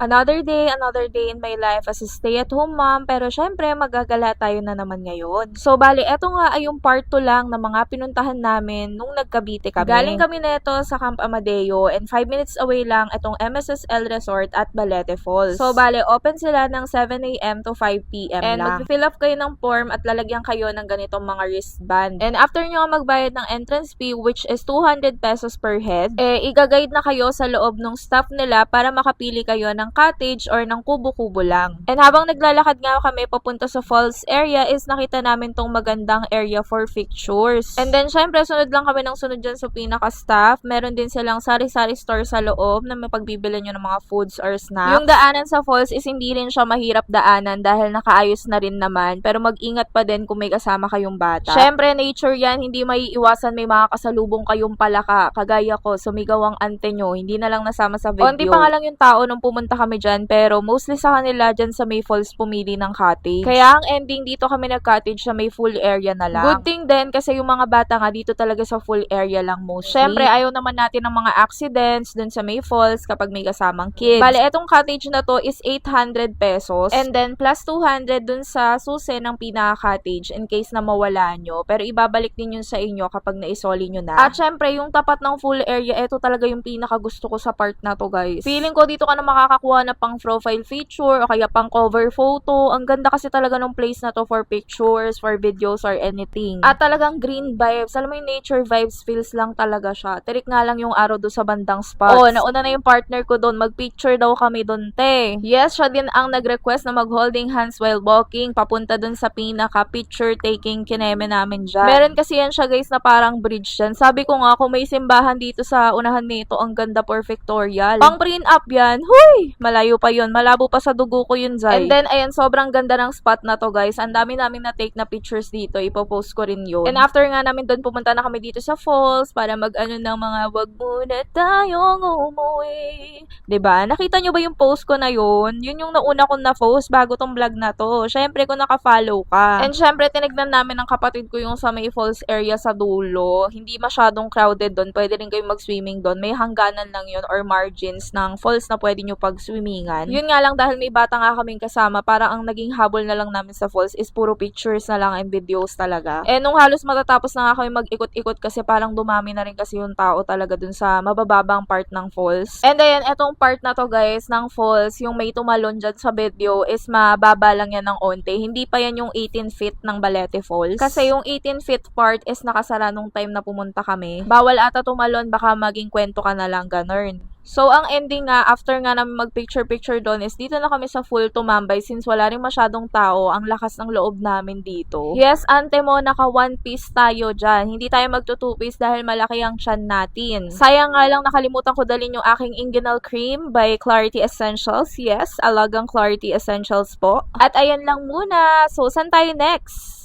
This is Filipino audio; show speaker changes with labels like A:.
A: Another day in my life as a stay-at-home mom, pero syempre magagala tayo na naman ngayon. So bali, eto nga ay yung part 2 lang ng mga pinuntahan namin nung nagkabite kami. Galing kami neto sa Camp Amadeo and 5 minutes away lang itong MSSL Resort at Balete Falls. So bali, open sila ng 7 a.m. to 5 p.m. And mag-fill up kayo ng form at lalagyan kayo ng ganitong mga wristband. And after nyo magbayad ng entrance fee, which is 200 pesos per head, i-guide na kayo sa loob ng staff nila para makapili kayo ng cottage or ng kubo-kubo lang. And habang naglalakad nga kami papunta sa falls area is nakita namin tong magandang area for pictures. And then syempre sunod lang kami ng sunod dyan sa pinaka-staff. Meron din silang sari-sari store sa loob na mapagbibili nyo ng mga foods or snacks. Yung daanan sa falls is hindi rin siya mahirap daanan dahil nakaayos na rin naman, pero mag-ingat pa din kung may kasama kayong bata. Syempre nature yan, hindi may iwasan may mga kasalubong kayong palaka. Kagaya ko, sumigaw ang ante nyo, hindi na lang nasama sa video. Onti pa nga lang yung tao nung pumunta kami dyan, pero mostly sa kanila dyan sa May Falls pumili ng cottage. Kaya ang ending dito kami nag-cottage sa may full area na lang. Good thing din kasi yung mga bata nga dito talaga sa full area lang mostly. Syempre ayaw naman natin ng mga accidents dun sa May Falls kapag may kasamang kids. Bale, etong cottage na to is 800 pesos and then plus 200 dun sa susi ng pinaka-cottage in case na mawala nyo. Pero ibabalik din yun sa inyo kapag naisoli nyo na. At syempre, yung tapat ng full area, ito talaga yung pinaka gusto ko sa part na to, guys. Feeling ko dito ka na makakakuha na pang profile feature o kaya pang cover photo. Ang ganda kasi talaga ng place na to for pictures, for videos, or anything. At talagang green vibes. Alam mo yung nature vibes, feels lang talaga siya. Tirik nga lang yung araw doon sa bandang spots. Oh, nauna na yung partner ko doon. Mag-picture daw kami doon, te. Yes, siya din ang nag-request na mag-holding hands while walking papunta doon sa pinaka-picture taking kineme namin dyan. Meron kasi yan siya, guys, na parang bridge yan. Sabi ko nga, kung may simbahan dito sa unahan nito, ang ganda for pictorial. Pang print up yan. Huy! Malayo pa yun. Malabo pa sa dugo ko yun, Zay. And then, ayan, sobrang ganda ng spot na to, guys. Ang dami namin na-take na pictures dito. Ipopost ko rin yun. And after nga namin doon, pumunta na kami dito sa falls para mag-ano ng mga wag muna tayong umuwi. Diba? Nakita nyo ba yung post ko na yun? Yun yung nauna kong na-post bago tong vlog na to. Syempre, kung naka-follow ka. And syempre, tinignan namin ng kapatid ko yung sa may falls area sa dulo. Hindi masyadong crowded doon. Pwede rin kayong mag-swimming doon. May hangganan lang yun or margins ng falls na pwede nyo pag-swimmingan. Yun nga lang dahil may bata nga kaming kasama, para ang naging habol na lang namin sa falls is puro pictures na lang and videos talaga. Eh nung halos matatapos na nga kami mag-ikot-ikot kasi parang dumami na rin kasi yung tao talaga dun sa mabababang part ng falls. And then, etong part na to, guys, ng falls, yung may tumalon dyan sa video is mababa lang yan ng onte. Hindi pa yan yung 18 feet ng Balete Falls. Kasi yung 18 feet part is nakasara nung time na pumunta kami. Bawal ata tumalon, baka maging kwento ka na lang, ganun. So, ang ending nga, after nga namin mag-picture-picture doon is dito na kami sa full tumambay since wala rin masyadong tao. Ang lakas ng loob namin dito. Yes, ante mo, naka one piece tayo dyan. Hindi tayo magto-two piece dahil malaki ang tiyan natin. Sayang nga lang nakalimutan ko dalhin yung aking inguinal cream by Clarity Essentials. Yes, alagang Clarity Essentials po. At ayan lang muna. So, saan tayo next?